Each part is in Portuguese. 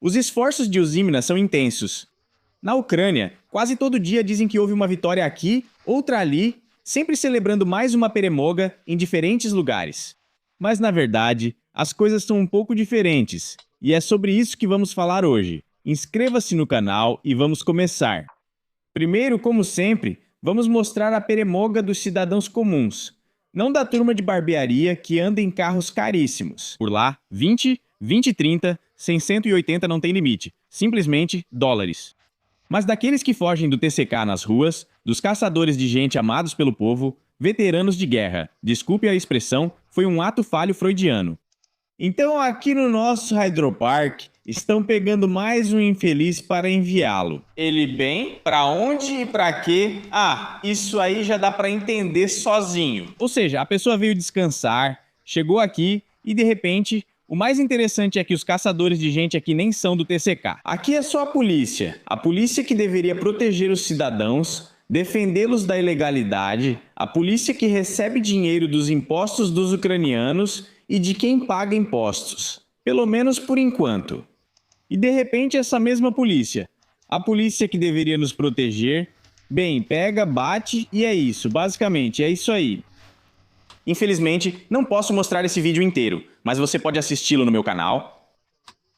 Os esforços de Usimna são intensos. Na Ucrânia, quase todo dia dizem que houve uma vitória aqui, outra ali, sempre celebrando mais uma peremoga em diferentes lugares. Mas na verdade, as coisas são um pouco diferentes, e é sobre isso que vamos falar hoje. Inscreva-se no canal e vamos começar. Primeiro, como sempre, vamos mostrar a peremoga dos cidadãos comuns, não da turma de barbearia que anda em carros caríssimos. Por lá, 20, 30, sem 180 não tem limite, simplesmente dólares. Mas daqueles que fogem do TCK nas ruas, dos caçadores de gente amados pelo povo, veteranos de guerra, desculpe a expressão, foi um ato falho freudiano. Então aqui no nosso Hydropark, estão pegando mais um infeliz para enviá-lo. Ele bem? Pra onde e pra quê? Ah, isso aí já dá pra entender sozinho. Ou seja, a pessoa veio descansar, chegou aqui e de repente... O mais interessante é que os caçadores de gente aqui nem são do TCK. Aqui é só a polícia que deveria proteger os cidadãos, defendê-los da ilegalidade, a polícia que recebe dinheiro dos impostos dos ucranianos e de quem paga impostos, pelo menos por enquanto. E de repente essa mesma polícia, a polícia que deveria nos proteger, bem, pega, bate e é isso, basicamente, é isso aí. Infelizmente, não posso mostrar esse vídeo inteiro, mas você pode assisti-lo no meu canal.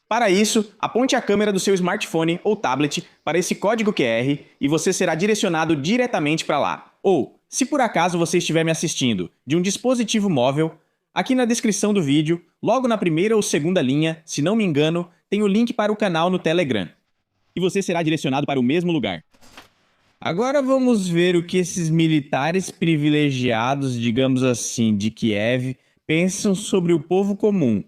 Para isso, aponte a câmera do seu smartphone ou tablet para esse código QR e você será direcionado diretamente para lá. Ou, se por acaso você estiver me assistindo de um dispositivo móvel, aqui na descrição do vídeo, logo na primeira ou segunda linha, se não me engano, tem o link para o canal no Telegram. E você será direcionado para o mesmo lugar. Agora vamos ver o que esses militares privilegiados, digamos assim, de Kiev, pensam sobre o povo comum.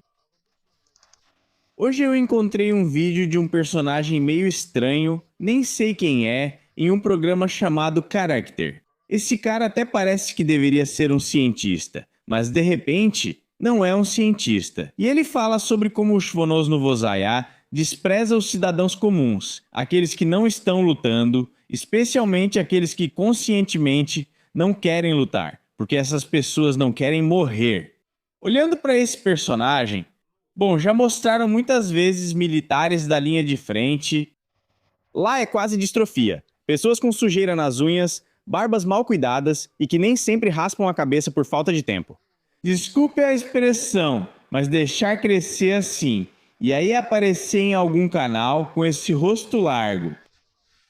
Hoje eu encontrei um vídeo de um personagem meio estranho, nem sei quem é, em um programa chamado Character. Esse cara até parece que deveria ser um cientista, mas de repente não é um cientista. E ele fala sobre como o Shvonosnovozaya despreza os cidadãos comuns, aqueles que não estão lutando, especialmente aqueles que conscientemente não querem lutar, porque essas pessoas não querem morrer. Olhando para esse personagem, bom, já mostraram muitas vezes militares da linha de frente. Lá é quase distrofia, pessoas com sujeira nas unhas, barbas mal cuidadas e que nem sempre raspam a cabeça por falta de tempo. Desculpe a expressão, mas deixar crescer assim, e aí aparecer em algum canal com esse rosto largo.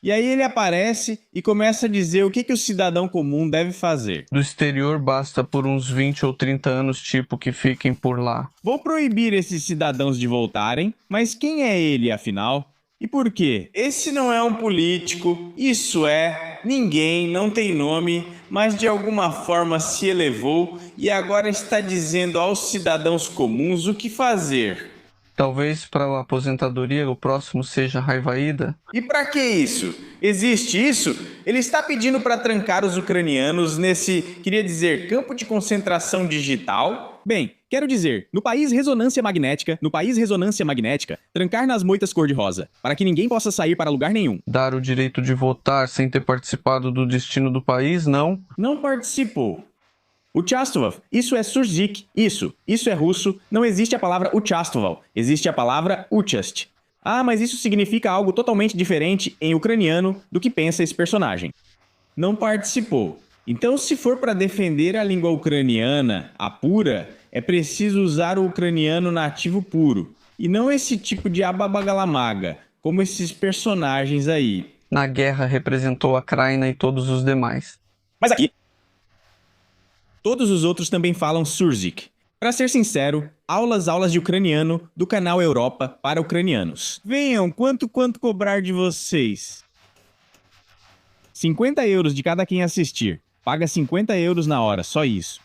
E aí ele aparece e começa a dizer o que o cidadão comum deve fazer. Do exterior basta por uns 20 ou 30 anos, tipo, que fiquem por lá. Vou proibir esses cidadãos de voltarem, mas quem é ele, afinal? E por quê? Esse não é um político, isso é, ninguém, não tem nome, mas de alguma forma se elevou e agora está dizendo aos cidadãos comuns o que fazer. Talvez para a aposentadoria o próximo seja Raivaída? E para que isso? Existe isso? Ele está pedindo para trancar os ucranianos nesse, queria dizer, campo de concentração digital? Bem, quero dizer, no país ressonância magnética, trancar nas moitas cor-de-rosa, para que ninguém possa sair para lugar nenhum. Dar o direito de votar sem ter participado do destino do país, não? Não participou. Uchastovov, isso é Surzik, isso é russo, não existe a palavra Uchastovov, existe a palavra Uchast. Ah, mas isso significa algo totalmente diferente em ucraniano do que pensa esse personagem. Não participou. Então, se for para defender a língua ucraniana, a pura, é preciso usar o ucraniano nativo puro, e não esse tipo de ababagalamaga, como esses personagens aí. Na guerra representou a Kraina e todos os demais. Mas aqui... todos os outros também falam Surzik. Para ser sincero, aulas de ucraniano do canal Europa para ucranianos. Venham, quanto cobrar de vocês? 50 euros de cada quem assistir. Paga 50 euros na hora, só isso.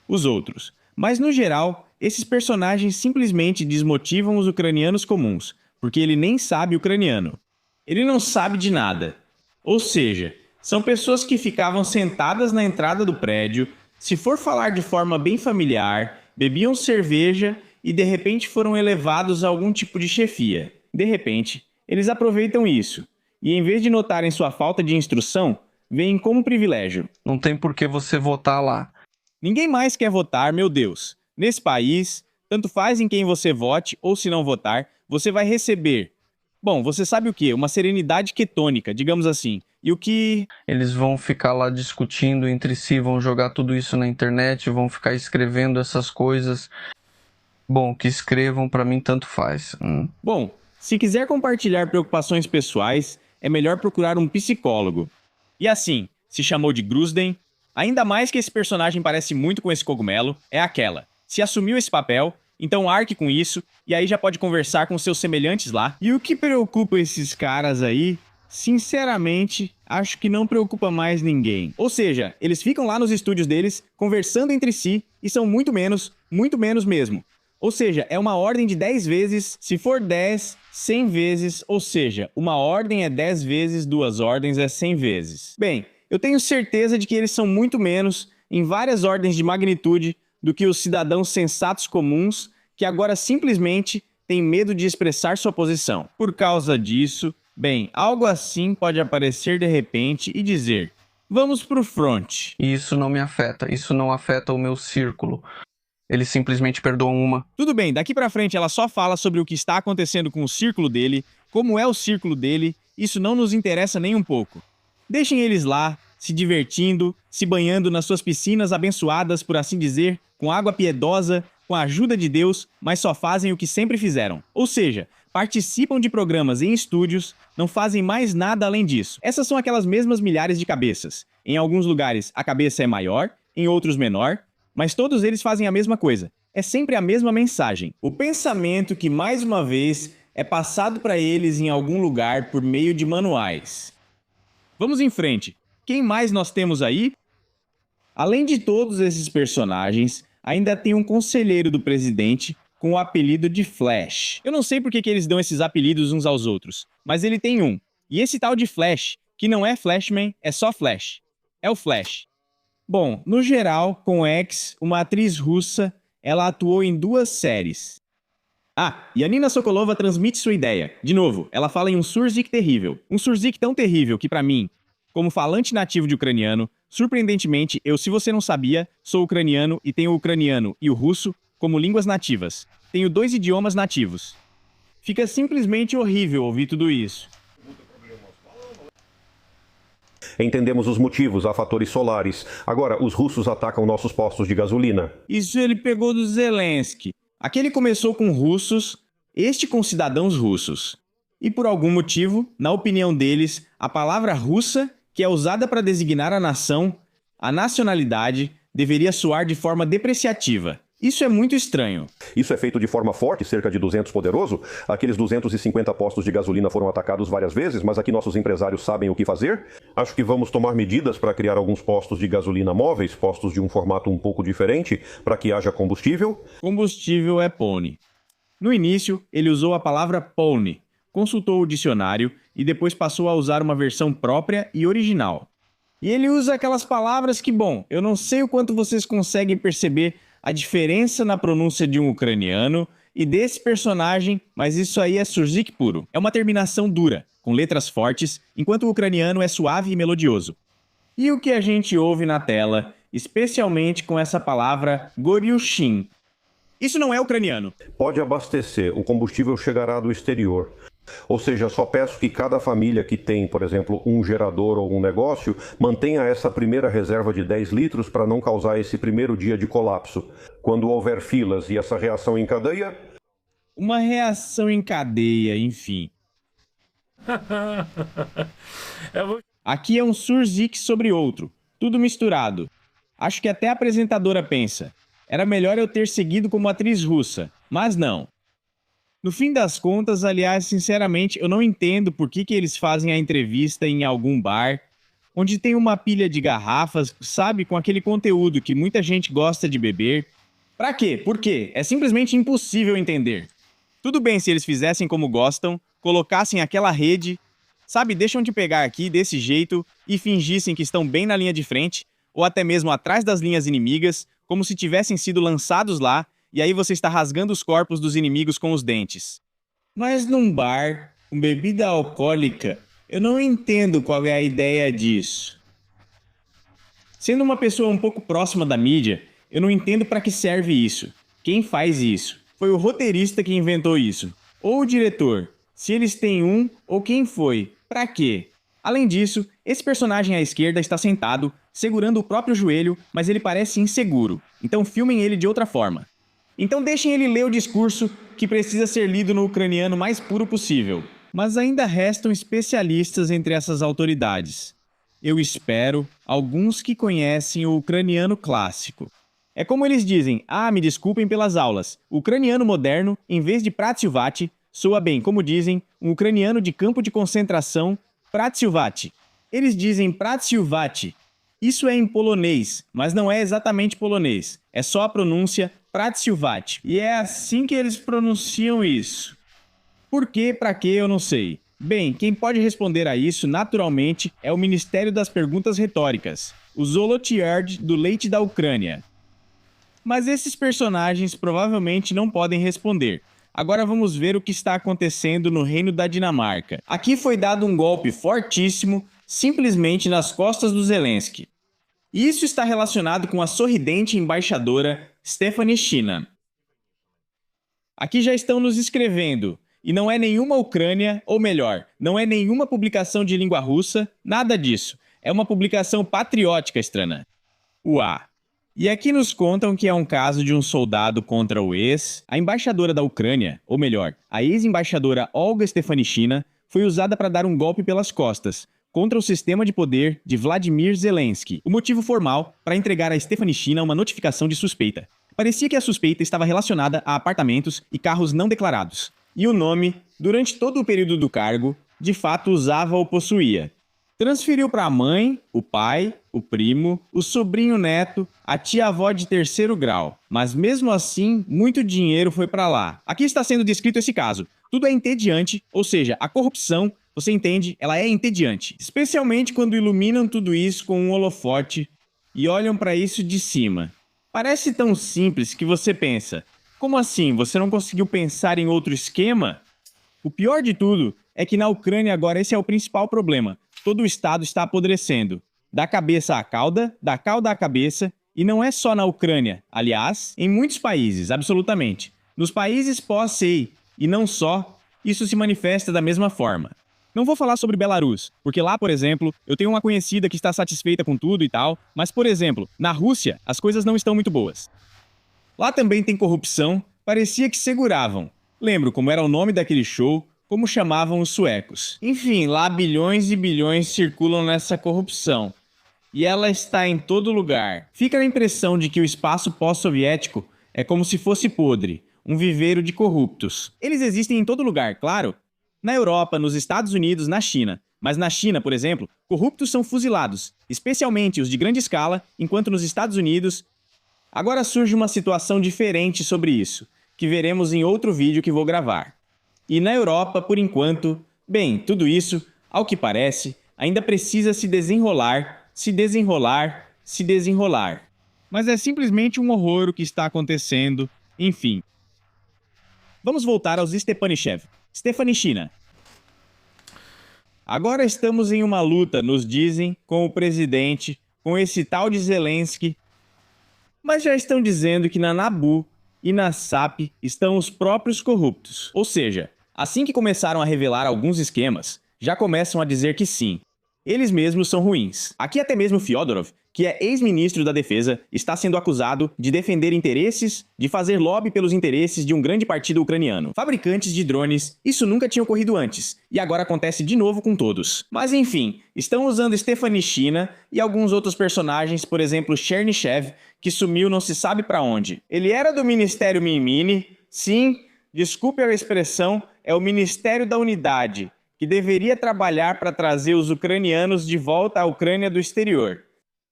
Os outros. Mas no geral, esses personagens simplesmente desmotivam os ucranianos comuns, porque ele nem sabe ucraniano. Ele não sabe de nada. Ou seja, são pessoas que ficavam sentadas na entrada do prédio. Se for falar de forma bem familiar, bebiam cerveja e de repente foram elevados a algum tipo de chefia. De repente, eles aproveitam isso e em vez de notarem sua falta de instrução, veem como privilégio. Não tem por que você votar lá. Ninguém mais quer votar, meu Deus. Nesse país, tanto faz em quem você vote ou se não votar, você vai receber Bom, você sabe o quê? Uma serenidade ketônica, digamos assim. E o que... Eles vão ficar lá discutindo entre si, vão jogar tudo isso na internet, vão ficar escrevendo essas coisas. Bom, que escrevam pra mim tanto faz. Bom, se quiser compartilhar preocupações pessoais, é melhor procurar um psicólogo. E assim, se chamou de Grusden, ainda mais que esse personagem parece muito com esse cogumelo, é aquela. Se assumiu esse papel, então arque com isso, e aí já pode conversar com seus semelhantes lá. E o que preocupa esses caras aí, sinceramente, acho que não preocupa mais ninguém. Ou seja, eles ficam lá nos estúdios deles, conversando entre si, e são muito menos mesmo. Ou seja, é uma ordem de 10 vezes, se for 10, 100 vezes, ou seja, uma ordem é 10 vezes, 2 ordens é 100 vezes. Bem, eu tenho certeza de que eles são muito menos, em várias ordens de magnitude, do que os cidadãos sensatos comuns, que agora simplesmente têm medo de expressar sua posição. Por causa disso, bem, algo assim pode aparecer de repente e dizer: vamos pro front. E isso não me afeta, isso não afeta o meu círculo. Eles simplesmente perdoam uma. Tudo bem, daqui pra frente ela só fala sobre o que está acontecendo com o círculo dele, como é o círculo dele, isso não nos interessa nem um pouco. Deixem eles lá, se divertindo, se banhando nas suas piscinas abençoadas, por assim dizer, com água piedosa, com a ajuda de Deus, mas só fazem o que sempre fizeram. Ou seja, participam de programas em estúdios, não fazem mais nada além disso. Essas são aquelas mesmas milhares de cabeças. Em alguns lugares a cabeça é maior, em outros menor, mas todos eles fazem a mesma coisa. É sempre a mesma mensagem. O pensamento que, mais uma vez, é passado para eles em algum lugar por meio de manuais. Vamos em frente. Quem mais nós temos aí? Além de todos esses personagens, ainda tem um conselheiro do presidente com o apelido de Flash. Eu não sei por que eles dão esses apelidos uns aos outros, mas ele tem um. E esse tal de Flash, que não é Flashman, é só Flash. É o Flash. Bom, no geral, com X, uma atriz russa, ela atuou em 2 séries. Ah, e a Nina Sokolova transmite sua ideia. De novo, ela fala em um Surzik terrível. Um Surzik tão terrível que, pra mim, como falante nativo de ucraniano, surpreendentemente, eu, se você não sabia, sou ucraniano e tenho o ucraniano e o russo como línguas nativas. Tenho 2 idiomas nativos. Fica simplesmente horrível ouvir tudo isso. Entendemos os motivos, há fatores solares. Agora, os russos atacam nossos postos de gasolina. Isso ele pegou do Zelensky. Aquele começou com russos, este com cidadãos russos. E por algum motivo, na opinião deles, a palavra russa, que é usada para designar a nação, a nacionalidade, deveria soar de forma depreciativa. Isso é muito estranho. Isso é feito de forma forte, cerca de 200 poderoso? Aqueles 250 postos de gasolina foram atacados várias vezes, mas aqui nossos empresários sabem o que fazer? Acho que vamos tomar medidas para criar alguns postos de gasolina móveis, postos de um formato um pouco diferente, para que haja combustível. Combustível é pony. No início, ele usou a palavra pony, consultou o dicionário e depois passou a usar uma versão própria e original. E ele usa aquelas palavras que, bom, eu não sei o quanto vocês conseguem perceber a diferença na pronúncia de um ucraniano e desse personagem, mas isso aí é Surzik puro. É uma terminação dura, com letras fortes, enquanto o ucraniano é suave e melodioso. E o que a gente ouve na tela, especialmente com essa palavra Goryushin. Isso não é ucraniano. Pode abastecer, o combustível chegará do exterior. Ou seja, só peço que cada família que tem, por exemplo, um gerador ou um negócio, mantenha essa primeira reserva de 10 litros para não causar esse primeiro dia de colapso. Quando houver filas e essa reação em cadeia... Uma reação em cadeia, enfim. Aqui é um Surzik sobre outro, tudo misturado. Acho que até a apresentadora pensa, era melhor eu ter seguido como atriz russa, mas não. No fim das contas, aliás, sinceramente, eu não entendo por que eles fazem a entrevista em algum bar, onde tem uma pilha de garrafas, sabe, com aquele conteúdo que muita gente gosta de beber. Pra quê? Por quê? É simplesmente impossível entender. Tudo bem se eles fizessem como gostam, colocassem aquela rede, sabe, deixam de pegar aqui desse jeito e fingissem que estão bem na linha de frente, ou até mesmo atrás das linhas inimigas, como se tivessem sido lançados lá, e aí você está rasgando os corpos dos inimigos com os dentes. Mas num bar, com bebida alcoólica, eu não entendo qual é a ideia disso. Sendo uma pessoa um pouco próxima da mídia, eu não entendo para que serve isso. Quem faz isso? Foi o roteirista que inventou isso. Ou o diretor. se eles têm um ou quem foi, pra quê? Além disso, esse personagem à esquerda está sentado, segurando o próprio joelho, mas ele parece inseguro, então filmem ele de outra forma. Então deixem ele ler o discurso que precisa ser lido no ucraniano mais puro possível. Mas ainda restam especialistas entre essas autoridades. Eu espero alguns que conhecem o ucraniano clássico. É como eles dizem, me desculpem pelas aulas, o ucraniano moderno, em vez de Pratsiuvati, soa bem, como dizem, um ucraniano de campo de concentração, Pratsiuvati. Eles dizem Pratsiuvati. Isso é em polonês, mas não é exatamente polonês, é só a pronúncia Pratsiuvati. E é assim que eles pronunciam isso. Por quê, pra quê, eu não sei. Bem, quem pode responder a isso, naturalmente, é o Ministério das Perguntas Retóricas, o Zolotiard do Leite da Ucrânia. Mas esses personagens provavelmente não podem responder. Agora vamos ver o que está acontecendo no Reino da Dinamarca. Aqui foi dado um golpe fortíssimo, simplesmente nas costas do Zelensky. E isso está relacionado com a sorridente embaixadora Stephanie Shina. Aqui já estão nos escrevendo, e não é nenhuma Ucrânia, ou melhor, não é nenhuma publicação de língua russa, nada disso. É uma publicação patriótica, Strana. Uá! E aqui nos contam que é um caso de um soldado contra a embaixadora da Ucrânia, ou melhor, a ex-embaixadora Olga Stefanishina, foi usada para dar um golpe pelas costas, contra o sistema de poder de Vladimir Zelensky. O motivo formal para entregar a Stefanishina uma notificação de suspeita. Parecia que a suspeita estava relacionada a apartamentos e carros não declarados. E o nome, durante todo o período do cargo, de fato usava ou possuía. Transferiu para a mãe, o pai, o primo, o sobrinho neto, a tia-avó de terceiro grau. Mas mesmo assim, muito dinheiro foi para lá. Aqui está sendo descrito esse caso. Tudo é entediante, ou seja, a corrupção, você entende, ela é entediante. Especialmente quando iluminam tudo isso com um holofote e olham para isso de cima. Parece tão simples que você pensa, como assim, você não conseguiu pensar em outro esquema? O pior de tudo é que na Ucrânia agora esse é o principal problema. Todo o Estado está apodrecendo, da cabeça à cauda, da cauda à cabeça, e não é só na Ucrânia, aliás, em muitos países, absolutamente. Nos países pós-SEI, e não só, isso se manifesta da mesma forma. Não vou falar sobre Belarus, porque lá, por exemplo, eu tenho uma conhecida que está satisfeita com tudo e tal, mas, por exemplo, na Rússia, as coisas não estão muito boas. Lá também tem corrupção, parecia que seguravam. Lembro como era o nome daquele show, como chamavam os suecos. Enfim, lá bilhões e bilhões circulam nessa corrupção. E ela está em todo lugar. Fica a impressão de que o espaço pós-soviético é como se fosse podre, um viveiro de corruptos. Eles existem em todo lugar, claro. Na Europa, nos Estados Unidos, na China. Mas na China, por exemplo, corruptos são fuzilados, especialmente os de grande escala, enquanto nos Estados Unidos... Agora surge uma situação diferente sobre isso, que veremos em outro vídeo que vou gravar. E na Europa, por enquanto, bem, tudo isso, ao que parece, ainda precisa se desenrolar. Mas é simplesmente um horror o que está acontecendo, enfim. Vamos voltar aos Stepanishev. Stefanishina. Agora estamos em uma luta, nos dizem, com o presidente, com esse tal de Zelensky. Mas já estão dizendo que na Nabu e na SAP estão os próprios corruptos. Ou seja, assim que começaram a revelar alguns esquemas, já começam a dizer que sim, eles mesmos são ruins. Aqui até mesmo Fyodorov, que é ex-ministro da Defesa, está sendo acusado de defender interesses, de fazer lobby pelos interesses de um grande partido ucraniano. Fabricantes de drones, isso nunca tinha ocorrido antes, e agora acontece de novo com todos. Mas enfim, estão usando Stefanishina e alguns outros personagens, por exemplo Chernyshев, que sumiu não se sabe pra onde. Ele era do Ministério Mimini, sim, desculpe a expressão, é o Ministério da Unidade, que deveria trabalhar para trazer os ucranianos de volta à Ucrânia do exterior.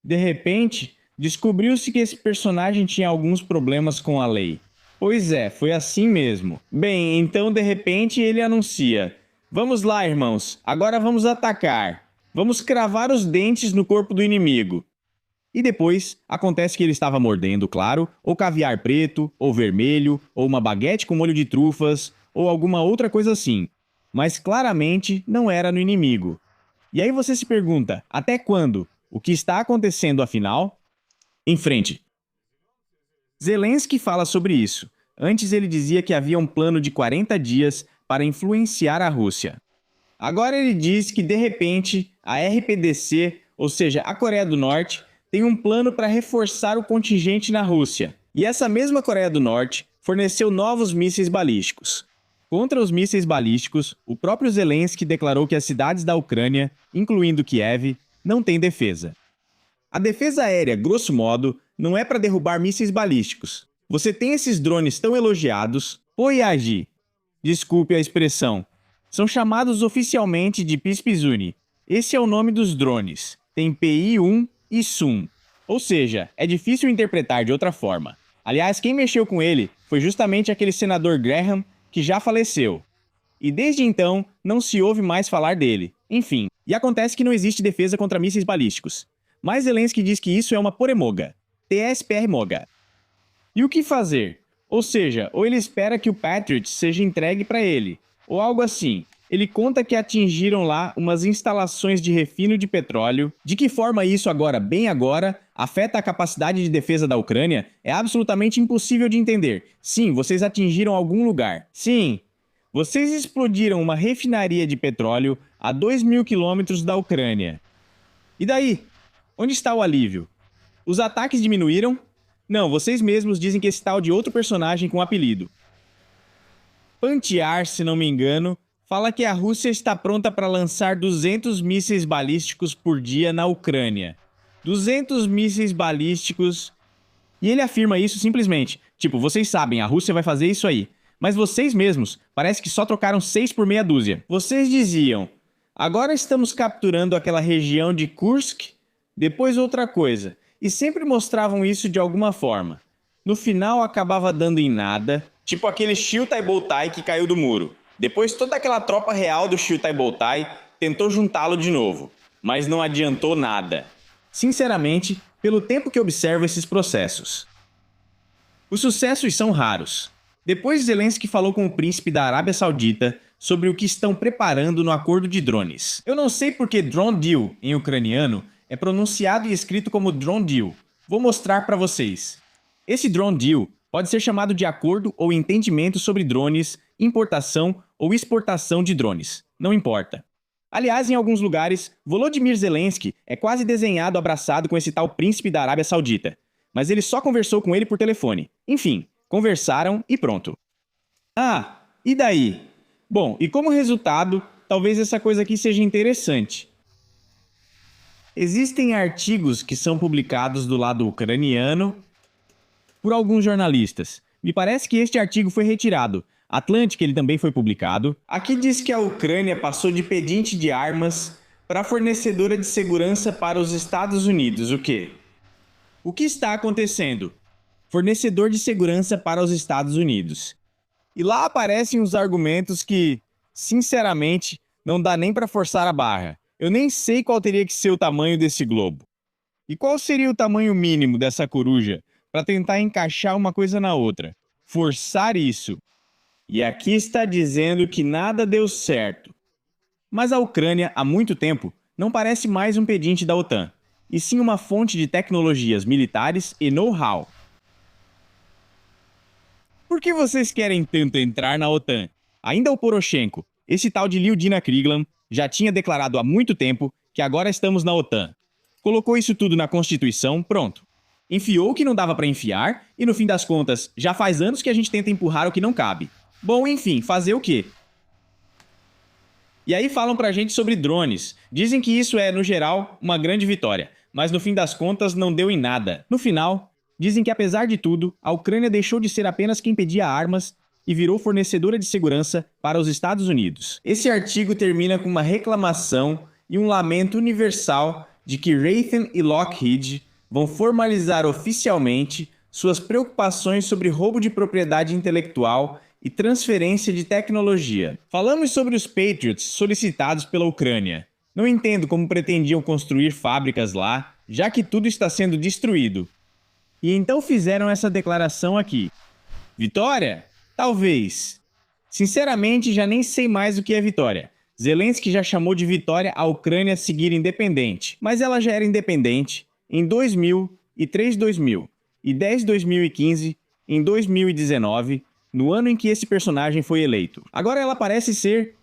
De repente, descobriu-se que esse personagem tinha alguns problemas com a lei. Pois é, foi assim mesmo. Bem, então de repente ele anuncia: vamos lá, irmãos, agora vamos atacar. Vamos cravar os dentes no corpo do inimigo. E depois, acontece que ele estava mordendo, claro, ou caviar preto, ou vermelho, ou uma baguete com molho de trufas, ou alguma outra coisa assim. Mas claramente não era no inimigo. E aí você se pergunta, até quando? O que está acontecendo afinal? Em frente. Zelensky fala sobre isso. Antes ele dizia que havia um plano de 40 dias para influenciar a Rússia. Agora ele diz que, de repente, a RPDC, ou seja, a Coreia do Norte, tem um plano para reforçar o contingente na Rússia. E essa mesma Coreia do Norte forneceu novos mísseis balísticos. Contra os mísseis balísticos, o próprio Zelensky declarou que as cidades da Ucrânia, incluindo Kiev, não têm defesa. A defesa aérea, grosso modo, não é para derrubar mísseis balísticos. Você tem esses drones tão elogiados, Poyagi, desculpe a expressão, são chamados oficialmente de Pispizuni. Esse é o nome dos drones. Tem PI-1 e SUM. Ou seja, é difícil interpretar de outra forma. Aliás, quem mexeu com ele foi justamente aquele senador Graham, que já faleceu. E desde então, não se ouve mais falar dele. Enfim, e acontece que não existe defesa contra mísseis balísticos. Mas Zelensky diz que isso é uma poremoga. TSPR-moga. E o que fazer? Ou seja, ou ele espera que o Patriot seja entregue para ele, ou algo assim. Ele conta que atingiram lá umas instalações de refino de petróleo. De que forma isso agora, bem agora, afeta a capacidade de defesa da Ucrânia é absolutamente impossível de entender. Sim, vocês atingiram algum lugar. Sim, vocês explodiram uma refinaria de petróleo a 2.000 quilômetros da Ucrânia. E daí? Onde está o alívio? Os ataques diminuíram? Não, vocês mesmos dizem que esse tal de outro personagem com apelido. Pantiar, se não me engano, fala que a Rússia está pronta para lançar 200 mísseis balísticos por dia na Ucrânia. 200 mísseis balísticos. E ele afirma isso simplesmente. Tipo, vocês sabem, a Rússia vai fazer isso aí. Mas vocês mesmos, parece que só trocaram 6 por meia dúzia. Vocês diziam, agora estamos capturando aquela região de Kursk, depois outra coisa. E sempre mostravam isso de alguma forma. No final acabava dando em nada, tipo aquele Shiltai Boltai que caiu do muro. Depois toda aquela tropa real do Shiltai Boltai tentou juntá-lo de novo, mas não adiantou nada. Sinceramente, pelo tempo que observo esses processos. Os sucessos são raros. Depois Zelensky falou com o príncipe da Arábia Saudita sobre o que estão preparando no acordo de drones. Eu não sei porque Drone Deal, em ucraniano, é pronunciado e escrito como Drone Deal. Vou mostrar para vocês. Esse Drone Deal pode ser chamado de acordo ou entendimento sobre drones, importação ou exportação de drones. Não importa. Aliás, em alguns lugares, Volodymyr Zelensky é quase desenhado abraçado com esse tal príncipe da Arábia Saudita. Mas ele só conversou com ele por telefone. Enfim, conversaram e pronto. Ah, e daí? Bom, e como resultado, talvez essa coisa aqui seja interessante. Existem artigos que são publicados do lado ucraniano por alguns jornalistas. Me parece que este artigo foi retirado. Atlantic, ele também foi publicado. Aqui diz que a Ucrânia passou de pedinte de armas para fornecedora de segurança para os Estados Unidos. O quê? O que está acontecendo? Fornecedor de segurança para os Estados Unidos. E lá aparecem os argumentos que, sinceramente, não dá nem para forçar a barra. Eu nem sei qual teria que ser o tamanho desse globo. E qual seria o tamanho mínimo dessa coruja para tentar encaixar uma coisa na outra? Forçar isso. E aqui está dizendo que nada deu certo. Mas a Ucrânia, há muito tempo, não parece mais um pedinte da OTAN, e sim uma fonte de tecnologias militares e know-how. Por que vocês querem tanto entrar na OTAN? Ainda o Poroshenko, esse tal de Lyudmila Kriglan, já tinha declarado há muito tempo que agora estamos na OTAN. Colocou isso tudo na Constituição, pronto. Enfiou o que não dava para enfiar e, no fim das contas, já faz anos que a gente tenta empurrar o que não cabe. Bom, enfim, fazer o quê? E aí falam pra gente sobre drones. Dizem que isso é, no geral, uma grande vitória. Mas no fim das contas não deu em nada. No final, dizem que apesar de tudo, a Ucrânia deixou de ser apenas quem pedia armas e virou fornecedora de segurança para os Estados Unidos. Esse artigo termina com uma reclamação e um lamento universal de que Raytheon e Lockheed vão formalizar oficialmente suas preocupações sobre roubo de propriedade intelectual e transferência de tecnologia. Falamos sobre os Patriots solicitados pela Ucrânia. Não entendo como pretendiam construir fábricas lá, já que tudo está sendo destruído. E então fizeram essa declaração aqui. Vitória? Talvez. Sinceramente, já nem sei mais o que é vitória. Zelensky já chamou de vitória a Ucrânia seguir independente, mas ela já era independente em 2000, e 3 2000, e 10 2015, em 2019, no ano em que esse personagem foi eleito. Agora ela parece ser...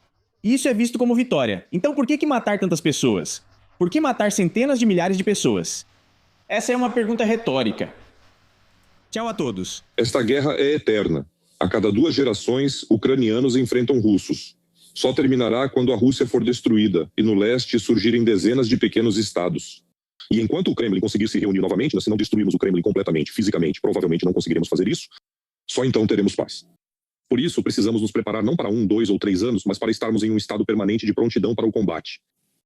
E isso é visto como vitória. Então por que matar tantas pessoas? Por que matar centenas de milhares de pessoas? Essa é uma pergunta retórica. Tchau a todos. Esta guerra é eterna. A cada 2 gerações, ucranianos enfrentam russos. Só terminará quando a Rússia for destruída e no leste surgirem dezenas de pequenos estados. E enquanto o Kremlin conseguir se reunir novamente, se não destruirmos o Kremlin completamente, fisicamente, provavelmente não conseguiremos fazer isso, só então teremos paz. Por isso, precisamos nos preparar não para 1, 2 ou 3 anos, mas para estarmos em um estado permanente de prontidão para o combate.